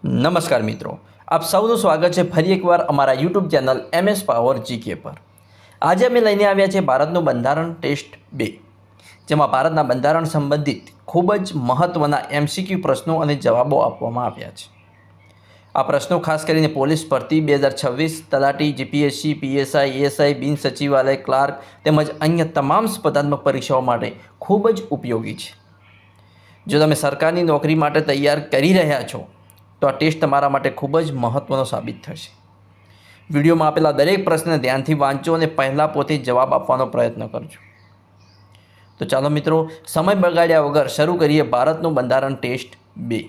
નમસ્કાર મિત્રો, આપ સૌનું સ્વાગત છે ફરી એકવાર અમારા YouTube channel MS power GK પર। આજે અમે લઈને આવ્યા છે ભારતનું બંધારણ ટેસ્ટ 2, જેમાં ભારતના બંધારણ સંબંધિત ખૂબ જ મહત્ત્વના MCQ પ્રશ્નો અને જવાબો આપવામાં આવ્યા છે। આ પ્રશ્નો ખાસ કરીને પોલીસ ભરતી 2026, તલાટી, GPSC, PSI, ASI, બિન સચિવાલય ક્લાર્ક તેમજ અન્ય તમામ સ્પર્ધાત્મક પરીક્ષાઓ માટે ખૂબ જ ઉપયોગી છે। જો તમે સરકારની નોકરી માટે તૈયાર કરી રહ્યા છો તો આ ટેસ્ટ તમારા માટે ખૂબ જ મહત્ત્વનો સાબિત થશે। વિડીયોમાં આપેલા દરેક પ્રશ્નને ધ્યાનથી વાંચો અને પહેલાં પોતે જવાબ આપવાનો પ્રયત્ન કરજો। તો ચાલો મિત્રો, સમય બગાડ્યા વગર શરૂ કરીએ ભારતનું બંધારણ ટેસ્ટ 2।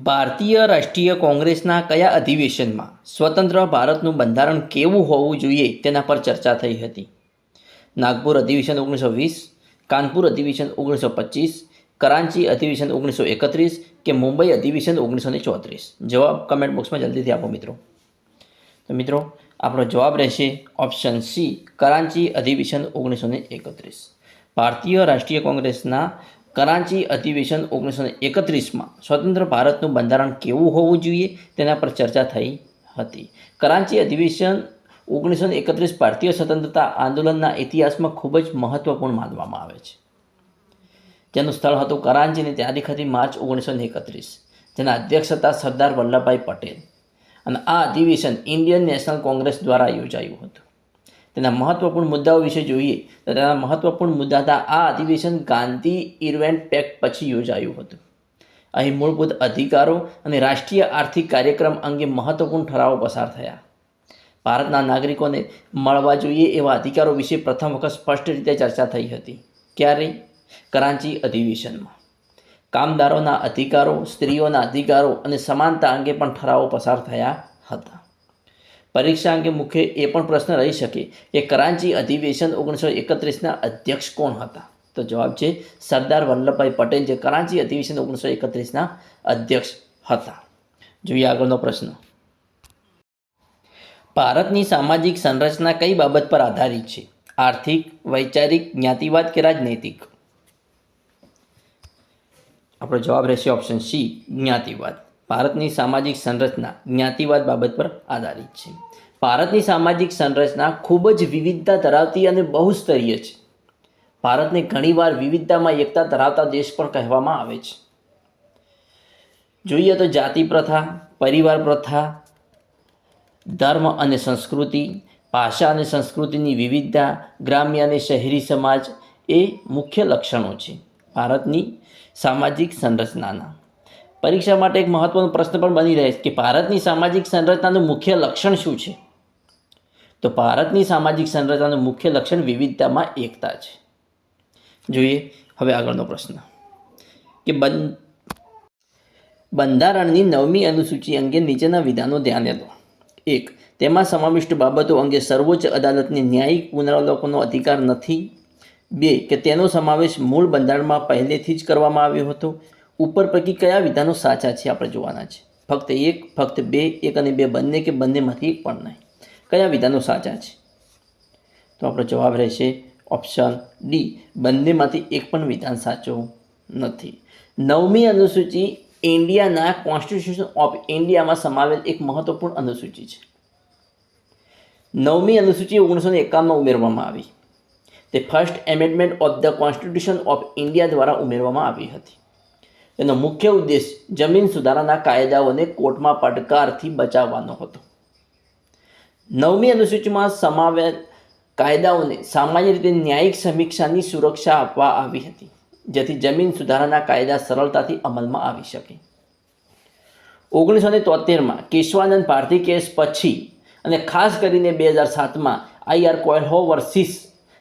ભારતીય રાષ્ટ્રીય કોંગ્રેસના કયા અધિવેશનમાં સ્વતંત્ર ભારતનું બંધારણ કેવું હોવું જોઈએ તેના પર ચર્ચા થઈ હતી? નાગપુર અધિવેશન 1920, કાનપુર અધિવેશન 1925, કરાંચી અધિવેશન 1931 કે મુંબઈ અધિવેશન 1934? જવાબ કમેન્ટ બોક્સમાં જલ્દીથી આપો મિત્રો। તો મિત્રો, આપણો જવાબ રહેશે ઓપ્શન સી, કરાંચી અધિવેશન 1931। ભારતીય રાષ્ટ્રીય કોંગ્રેસના કરાંચી અધિવેશન 1931માં સ્વતંત્ર ભારતનું બંધારણ કેવું હોવું જોઈએ તેના પર ચર્ચા થઈ હતી। કરાંચી અધિવેશન 1931 ભારતીય સ્વતંત્રતા આંદોલનના ઇતિહાસમાં ખૂબ જ મહત્વપૂર્ણ માનવામાં આવે છે। જેનું સ્થળ હતું કરાંચી અને તારીખ હતી માર્ચ 1931, જેના અધ્યક્ષ હતા સરદાર વલ્લભભાઈ પટેલ, અને આ અધિવેશન ઇન્ડિયન નેશનલ કોંગ્રેસ દ્વારા યોજાયું હતું। તેના મહત્વપૂર્ણ મુદ્દાઓ વિશે જોઈએ તો તેના મહત્વપૂર્ણ મુદ્દા હતા આ અધિવેશન ગાંધી ઇરવિન પેક્ટ પછી યોજાયું હતું। અહીં મૂળભૂત અધિકારો અને રાષ્ટ્રીય આર્થિક કાર્યક્રમ અંગે મહત્વપૂર્ણ ઠરાવો પસાર થયા। ભારતના નાગરિકોને મળવા જોઈએ એવા અધિકારો વિશે પ્રથમ વખત સ્પષ્ટ રીતે ચર્ચા થઈ હતી। ક્યારે? કરાંચી અધિવેશનમાં। કામદારોના અધિકારો, સ્ત્રીઓના અધિકારો અને સમાનતા અંગે પણ ઠરાવો પસાર થયા હતા। પરીક્ષા અંગે મુખ્ય એ પણ પ્રશ્ન રહી શકે કે કરાંચી અધિવેશન 1931ના અધ્યક્ષ કોણ હતા? તો જવાબ છે સરદાર વલ્લભભાઈ પટેલ, જે કરાંચી અધિવેશન 1931ના અધ્યક્ષ હતા। જોઈએ આગળનો પ્રશ્ન। ભારતની સામાજિક સંરચના કઈ બાબત પર આધારિત છે? આર્થિક, વૈચારિક, જ્ઞાતિવાદ કે રાજનૈતિક? આપણો જવાબ રહેશે ઓપ્શન સી, જ્ઞાતિવાદ। ભારતની સામાજિક સંરચના જ્ઞાતિવાદ બાબત પર આધારિત છે। ભારતની સામાજિક સંરચના ખૂબ જ વિવિધતા ધરાવતી અને બહુસ્તરીય છે। ભારતને ઘણીવાર વિવિધતામાં એકતા ધરાવતા દેશ પણ કહેવામાં આવે છે। જોઈએ તો જાતિ પ્રથા, પરિવાર પ્રથા, ધર્મ અને સંસ્કૃતિ, ભાષા અને સંસ્કૃતિની વિવિધતા, ગ્રામ્ય અને શહેરી સમાજ એ મુખ્ય લક્ષણો છે ભારતની સામાજિક સંરચનાના। પરીક્ષા માટે એક મહત્વનો પ્રશ્ન પણ બની રહે છે કે ભારતની સામાજિક સંરચનાનું મુખ્ય લક્ષણ શું છે? તો ભારતની સામાજિક સંરચનાનું મુખ્ય લક્ષણ વિવિધતામાં એકતા છે। જોઈએ હવે આગળનો પ્રશ્ન કે બંધારણની 9મી અનુસૂચિ અંગે નીચેના વિધાનો ધ્યાને લો। 1. તેમાં સમાવિષ્ટ બાબતો અંગે સર્વોચ્ચ અદાલતને ન્યાયિક પુનરાવલોકનનો અધિકાર નથી। 2. કે તેનો સમાવેશ મૂળ બંધારણમાં પહેલેથી જ કરવામાં આવ્યો હતો। ઉપર પૈકી કયા વિધાનો સાચા છે આપણે જોવાના છે। ફક્ત 1, ફક્ત 2, 1 અને 2 બંને કે બંનેમાંથી એક પણ નહીં? કયા વિધાનો સાચા છે? તો આપણો જવાબ રહેશે ઓપ્શન ડી, બંનેમાંથી એક પણ વિધાન સાચું નથી। 9મી અનુસૂચિ ઇન્ડિયાના કોન્સ્ટિટ્યુશન ઓફ ઇન્ડિયામાં સમાવેલ એક મહત્વપૂર્ણ અનુસૂચિ છે। 9મી અનુસૂચિ 1951માં ઉમેરવામાં આવી। તે first amendment of the constitution of India દ્વારા ઉમેરવામાં આવી હતી। તેનો મુખ્ય ઉદ્દેશ જમીન સુધારાના કાયદાઓને કોર્ટમાં પડકારથી બચાવવાનો હતો। 9મી અનુસૂચિમાં સમાવેલ કાયદાઓને સામાન્ય રીતે ન્યાયિક સમીક્ષાની સુરક્ષા આપવા આવી હતી, જેથી જમીન સુધારાના કાયદા સરળતાથી અમલમાં આવી શકે। 1973માં કેશવાનંદ ભારતી કેસ પછી અને ખાસ કરીને 2007માં IR Coelho versus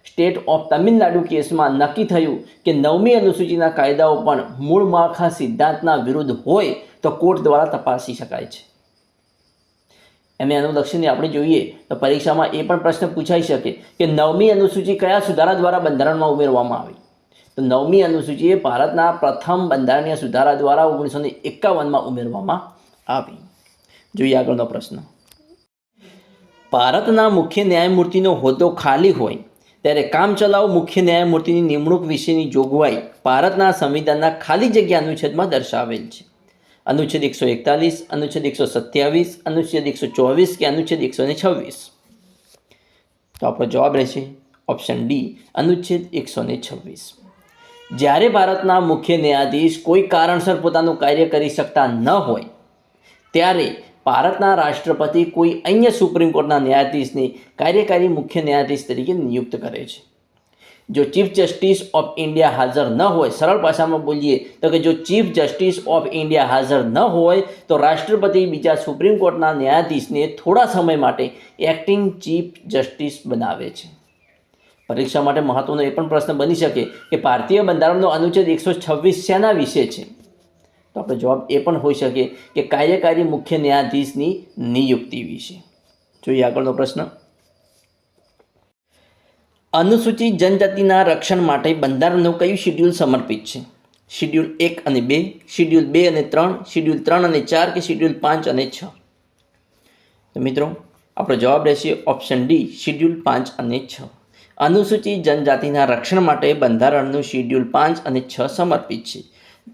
state of Tamil Nadu કેસમાં નક્કી થયું કે 9મી અનુસૂચિના કાયદાઓ પણ મૂળ માળખા સિદ્ધાંતના વિરુદ્ધ હોય તો કોર્ટ દ્વારા તપાસી શકાય છે। એને અનુલક્ષીને આપણે જોઈએ તો પરીક્ષામાં એ પણ પ્રશ્ન પૂછાઈ શકે કે 9મી અનુસૂચિ કયા સુધારા દ્વારા બંધારણમાં ઉમેરવામાં આવી? તો 9મી અનુસૂચિ એ ભારતના પ્રથમ બંધારણીય સુધારા દ્વારા 1951માં ઉમેરવામાં આવી। જોઈએ આગળનો પ્રશ્ન। ભારતના મુખ્ય ન્યાયમૂર્તિનો હોદ્દો ખાલી હોય ત્યારે કામચલાઉ મુખ્ય ન્યાયમૂર્તિની નિમણૂક વિશેની જોગવાઈ ભારતના સંવિધાનના ખાલી જગ્યા અનુચ્છેદમાં દર્શાવેલ છે. અનુચ્છેદ 141, અનુચ્છેદ 127, અનુચ્છેદ 124 કે અનુચ્છેદ 126? તો આપણો જવાબ રહેશે ઓપ્શન ડી, અનુચ્છેદ 126. જ્યારે ભારતના મુખ્ય ન્યાયાધીશ કોઈ કારણસર પોતાનું કાર્ય કરી શકતા ન હોય ત્યારે ભારતના રાષ્ટ્રપતિ કોઈ અન્ય સુપ્રીમ કોર્ટના ન્યાયાધીશને કાર્યકારી મુખ્ય ન્યાયાધીશ તરીકે નિયુક્ત કરે છે. જો ચીફ જસ્ટિસ ઓફ ઇન્ડિયા હાજર ન હોય, સરળ ભાષામાં બોલીએ તો કે જો ચીફ જસ્ટિસ ઓફ ઇન્ડિયા હાજર ન હોય તો રાષ્ટ્રપતિ બીજા સુપ્રીમ કોર્ટના ન્યાયાધીશને થોડા સમય માટે એક્ટિંગ ચીફ જસ્ટિસ બનાવે છે. પરીક્ષા માટે મહત્વનો એ પણ પ્રશ્ન બની શકે કે ભારતીય બંધારણનો અનુચ્છેદ 126 શેના વિશે છે? તો આપણો જવાબ એ પણ હોઈ શકે કે કાર્યકારી મુખ્ય ન્યાયાધીશની નિયુક્તિ વિશે. જોઈએ આગળનો પ્રશ્ન. અનુસૂચિત જનજાતિના રક્ષણ માટે બંધારણનું કયું શિડ્યુલ સમર્પિત છે? શિડ્યુલ 1 અને 2, શિડ્યુલ 2 અને 3, શિડ્યુલ 3 અને 4 કે શિડ્યુલ 5 અને 6? તો મિત્રો આપણો જવાબ રહેશે ઓપ્શન ડી, શિડ્યુલ 5 અને 6. અનુસૂચિત જનજાતિના રક્ષણ માટે બંધારણનું શિડ્યુલ 5 અને 6 સમર્પિત છે.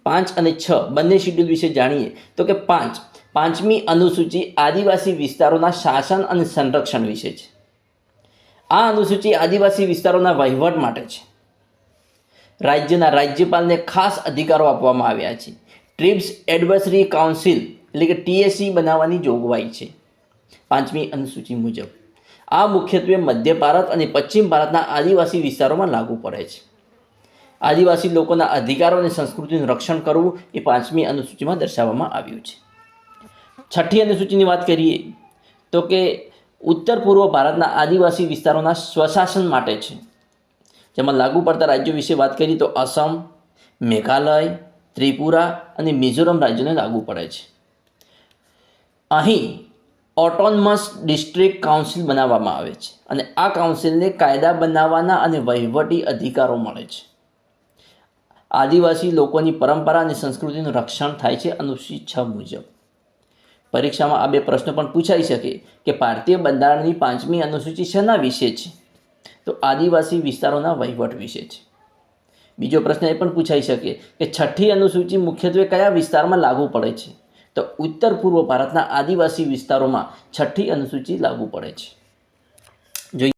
5 અને 6 બંને શિડ્યુલ વિશે જાણીએ તો કે 5મી અનુસૂચિ આદિવાસી વિસ્તારોના શાસન અને સંરક્ષણ વિશે છે. આ અનુસૂચિ આદિવાસી વિસ્તારોના વહીવટ માટે છે. રાજ્યના રાજ્યપાલને ખાસ અધિકારો આપવામાં આવ્યા છે. ટ્રીબ્સ એડવાઇઝરી કાઉન્સિલ એટલે કે TAC બનાવવાની જોગવાઈ છે 5મી અનુસૂચિ મુજબ. આ મુખ્યત્વે મધ્ય ભારત અને પશ્ચિમ ભારતના આદિવાસી વિસ્તારોમાં લાગુ પડે છે. આદિવાસી લોકોના અધિકારો અને સંસ્કૃતિનું રક્ષણ કરવું એ 5મી અનુસૂચિમાં દર્શાવવામાં આવ્યું છે. 6ઠ્ઠી અનુસૂચિની વાત કરીએ તો કે ઉત્તર પૂર્વ ભારતના આદિવાસી વિસ્તારોના સ્વશાસન માટે છે. જેમાં લાગુ પડતા રાજ્યો વિશે વાત કરીએ તો અસમ, મેઘાલય, ત્રિપુરા અને મિઝોરમ રાજ્યોને લાગુ પડે છે. અહીં ઓટોનમસ ડિસ્ટ્રિક્ટ કાઉન્સિલ બનાવવામાં આવે છે અને આ કાઉન્સિલને કાયદા બનાવવાના અને વહીવટી અધિકારો મળે છે. આદિવાસી લોકોની પરંપરા અને સંસ્કૃતિનું રક્ષણ થાય છે અનુસૂચિ 6 મુજબ. પરીક્ષામાં આ બે પ્રશ્નો પણ પૂછાઈ શકે કે ભારતીય બંધારણની 5મી અનુસૂચિ શેના વિશે છે? તો આદિવાસી વિસ્તારોના વહીવટ વિશે છે. બીજો પ્રશ્ન એ પણ પૂછાઈ શકે કે 6ઠ્ઠી અનુસૂચિ મુખ્યત્વે કયા વિસ્તારમાં લાગુ પડે છે? તો ઉત્તર પૂર્વ ભારતના આદિવાસી વિસ્તારોમાં 6ઠ્ઠી અનુસૂચિ લાગુ પડે છે. જોઈએ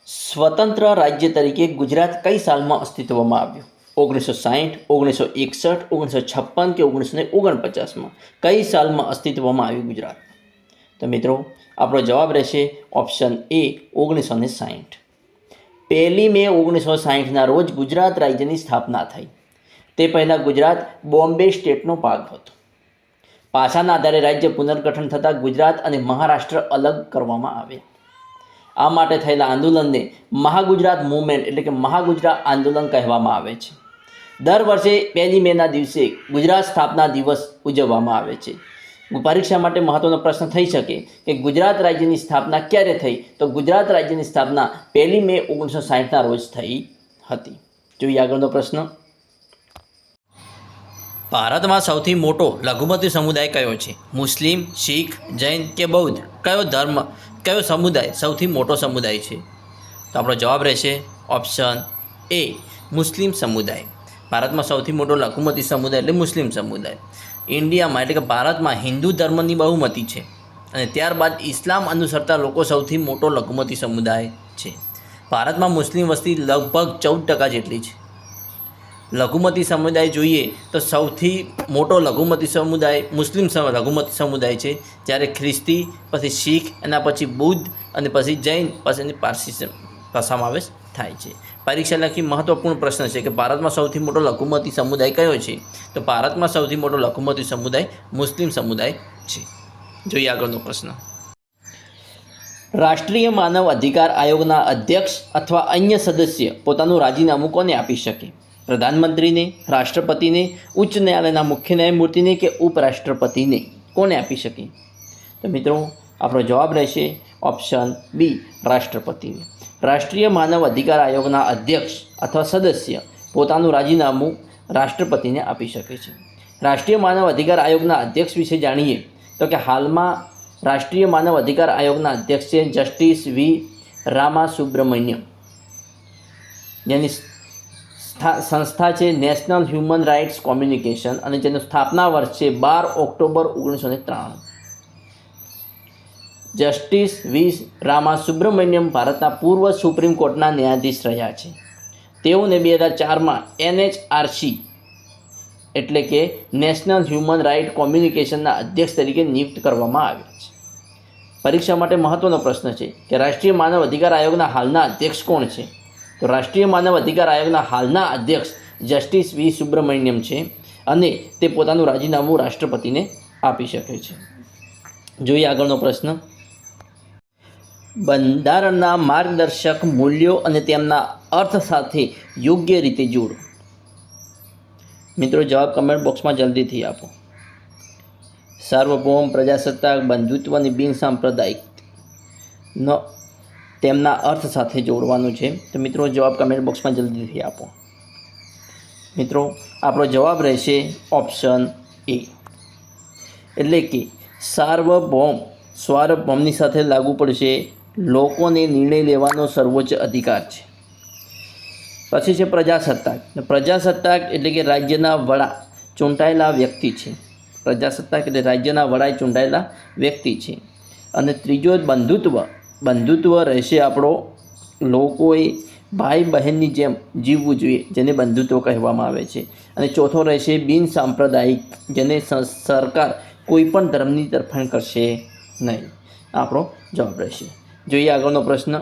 સ્વતંત્ર રાજ્ય તરીકે ગુજરાત કઈ સાલમાં અસ્તિત્વમાં આવ્યું? 1960, 1961, 1956 કે 1949માં? કઈ સાલમાં અસ્તિત્વમાં આવ્યું ગુજરાત? તો મિત્રો આપણો જવાબ રહેશે ઓપ્શન એ, 1960. 1 મે 1960ના રોજ ગુજરાત રાજ્યની સ્થાપના થઈ. તે પહેલાં ગુજરાત બોમ્બે સ્ટેટનો ભાગ હતો. ભાષાના આધારે રાજ્ય પુનર્ગઠન થતાં ગુજરાત અને મહારાષ્ટ્ર અલગ કરવામાં આવ્યા. આ માટે થયેલા આંદોલનને મહાગુજરાત મૂવમેન્ટ એટલે કે મહાગુજરાત આંદોલન કહેવામાં આવે છે. દર વર્ષે 1 મેના દિવસે ગુજરાત સ્થાપના દિવસ ઉજવવામાં આવે છે. પરીક્ષા માટે મહત્વનો પ્રશ્ન થઈ શકે કે ગુજરાત રાજ્યની સ્થાપના ક્યારે થઈ? તો ગુજરાત રાજ્યની સ્થાપના 1 મે 1960ના રોજ થઈ હતી. જોઈએ આગળનો પ્રશ્ન. ભારતમાં સૌથી મોટો લઘુમતી સમુદાય કયો છે? મુસ્લિમ, શીખ, જૈન કે બૌદ્ધ? કયો સમુદાય સૌથી મોટો સમુદાય છે? તો આપણો જવાબ રહેશે ઓપ્શન એ, મુસ્લિમ સમુદાય. ભારતમાં સૌથી મોટો લઘુમતી સમુદાય એટલે મુસ્લિમ સમુદાય. ઇન્ડિયામાં એટલે કે ભારતમાં હિન્દુ ધર્મની બહુમતી છે અને ત્યારબાદ ઇસ્લામ અનુસરતા લોકો સૌથી મોટો લઘુમતી સમુદાય છે. ભારતમાં મુસ્લિમ વસ્તી લગભગ 14% જેટલી છે. લઘુમતી સમુદાય જોઈએ તો સૌથી મોટો લઘુમતી સમુદાય મુસ્લિમ લઘુમતી સમુદાય છે, જ્યારે ખ્રિસ્તી, પછી શીખ, એના પછી બુદ્ધ અને પછી જૈન, પછી પારસી સમાવેશ થાય છે. પરીક્ષાલક્ષી મહત્વપૂર્ણ પ્રશ્ન છે કે ભારતમાં સૌથી મોટો લઘુમતી સમુદાય કયો છે? તો ભારતમાં સૌથી મોટો લઘુમતી સમુદાય મુસ્લિમ સમુદાય છે. જોઈએ આગળનો પ્રશ્ન. રાષ્ટ્રીય માનવ અધિકાર આયોગના અધ્યક્ષ અથવા અન્ય સદસ્ય પોતાનું રાજીનામું કોને આપી શકે? પ્રધાનમંત્રીને, રાષ્ટ્રપતિને, ઉચ્ચ ન્યાયાલયના મુખ્ય ન્યાયમૂર્તિને કે ઉપરાષ્ટ્રપતિને? કોને આપી શકે? તો મિત્રો આપણો જવાબ રહેશે ઓપ્શન બી, રાષ્ટ્રપતિને. રાષ્ટ્રીય માનવ અધિકાર આયોગના અધ્યક્ષ અથવા સદસ્ય પોતાનું રાજીનામું રાષ્ટ્રપતિને આપી શકે છે. રાષ્ટ્રીય માનવ અધિકાર આયોગના અધ્યક્ષ વિશે જાણીએ તો કે હાલમાં રાષ્ટ્રીય માનવ અધિકાર આયોગના અધ્યક્ષ છે જસ્ટિસ વી રામાસુબ્રમણ્યમ. જેની સંસ્થા છે નેશનલ હ્યુમન રાઇટ્સ કોમ્યુનિકેશન અને જેનું સ્થાપના વર્ષ છે 12 ઓક્ટોબર 1993. જસ્ટિસ વી રામા સુબ્રમણ્યમ ભારતના પૂર્વ સુપ્રીમ કોર્ટના ન્યાયાધીશ રહ્યા છે. તેઓને 2004માં NHRC એટલે કે નેશનલ હ્યુમન રાઇટ કોમ્યુનિકેશનના અધ્યક્ષ તરીકે નિયુક્ત કરવામાં આવ્યા છે. પરીક્ષા માટે મહત્વનો પ્રશ્ન છે કે રાષ્ટ્રીય માનવ અધિકાર આયોગના હાલના અધ્યક્ષ કોણ છે? તો રાષ્ટ્રીય માનવ અધિકાર આયોગના હાલના અધ્યક્ષ જસ્ટિસ વી સુબ્રમણ્યમ છે અને તે પોતાનું રાજીનામું રાષ્ટ્રપતિને આપી શકે છે. જોઈએ આગળનો પ્રશ્ન. બંધારણના માર્ગદર્શક મૂલ્યો અને તેમના અર્થ સાથે યોગ્ય રીતે જોડો. મિત્રો જવાબ કમેન્ટ બોક્સમાં જલ્દીથી આપો. સાર્વભૌમ, પ્રજાસત્તાક, બંધુત્વ અને બિનસાંપ્રદાયિકનો તેમના અર્થ સાથે જોડવાનું છે. તો મિત્રો જવાબ કમેન્ટ બોક્સમાં જલ્દીથી આપો. મિત્રો આપણો જવાબ રહેશે ઓપ્શન એ, એટલે કે સાર્વભૌમની સાથે લાગુ પડશે લોકોને નિર્ણય લેવાનો સર્વોચ્ચ અધિકાર છે. પછી છે પ્રજાસત્તાક. પ્રજાસત્તાક એટલે કે રાજ્યના વડા ચૂંટાયેલા વ્યક્તિ છે. પ્રજાસત્તાક એટલે રાજ્યના વડાએ ચૂંટાયેલા વ્યક્તિ છે. અને ત્રીજો બંધુત્વ રહેશે આપણો લોકોએ ભાઈ બહેનની જેમ જીવવું જોઈએ, જેને બંધુત્વ કહેવામાં આવે છે. અને ચોથો રહેશે બિનસાંપ્રદાયિક, જેને સરકાર કોઈ પણ ધર્મની તરફેણ કરશે નહીં. આપણો જવાબ રહેશે. જોઈએ આગળનો પ્રશ્ન.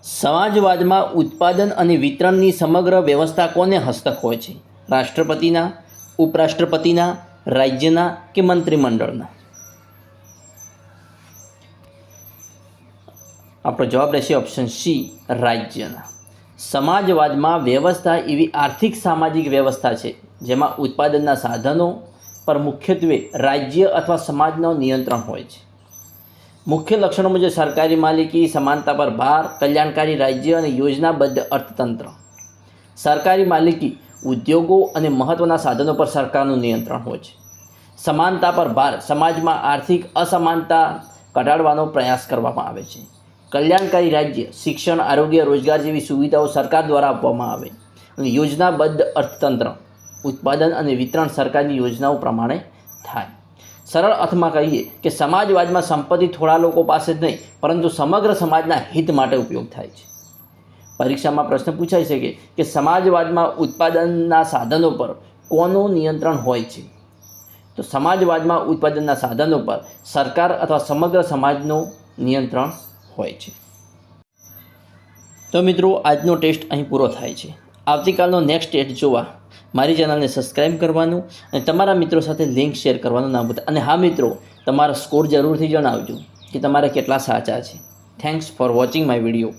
સમાજવાદમાં ઉત્પાદન અને વિતરણની સમગ્ર વ્યવસ્થા કોને હસ્તક હોય છે? રાષ્ટ્રપતિના, ઉપરાષ્ટ્રપતિના, રાજ્યના કે મંત્રીમંડળના? આપણો જવાબ રહેશે ઓપ્શન સી, રાજ્યના. સમાજવાદમાં વ્યવસ્થા એવી આર્થિક સામાજિક વ્યવસ્થા છે જેમાં ઉત્પાદનના સાધનો પર મુખ્યત્વે રાજ્ય અથવા સમાજનો નિયંત્રણ હોય છે. મુખ્ય લક્ષણો મુજબ સરકારી માલિકી, સમાનતા પર ભાર, કલ્યાણકારી રાજ્ય અને યોજનાબદ્ધ અર્થતંત્ર. સરકારી માલિકી ઉદ્યોગો અને મહત્ત્વના સાધનો પર સરકારનું નિયંત્રણ હોય છે. સમાનતા પર ભાર, સમાજમાં આર્થિક અસમાનતા ઘટાડવાનો પ્રયાસ કરવામાં આવે છે. કલ્યાણકારી રાજ્ય, શિક્ષણ, આરોગ્ય, રોજગાર જેવી સુવિધાઓ સરકાર દ્વારા આપવામાં આવે. અને યોજનાબદ્ધ અર્થતંત્ર, ઉત્પાદન અને વિતરણ સરકારની યોજનાઓ પ્રમાણે થાય. સરળ અર્થમાં કહીએ કે સમાજવાદમાં સંપત્તિ થોડા લોકો પાસે જ નહીં પરંતુ સમગ્ર સમાજના હિત માટે ઉપયોગ થાય છે. પરીક્ષામાં પ્રશ્ન પૂછાઈ શકે કે સમાજવાદમાં ઉત્પાદનના સાધનો પર કોનું નિયંત્રણ હોય છે? તો સમાજવાદમાં ઉત્પાદનના સાધનો પર સરકાર અથવા સમગ્ર સમાજનું નિયંત્રણ હોય છે. તો મિત્રો આજનો ટેસ્ટ અહીં પૂરો થાય છે. આવતીકાલનો નેક્સ્ટ ટેસ્ટ જોવા મારી ચેનલને સબસ્ક્રાઈબ કરવાનું અને તમારા મિત્રો સાથે લિંક શેર કરવાનું ના ભૂલતા. અને હા મિત્રો, તમારા સ્કોર જરૂરથી જણાવજો કે તમારે કેટલા સાચા છે. Thanks for watching my video.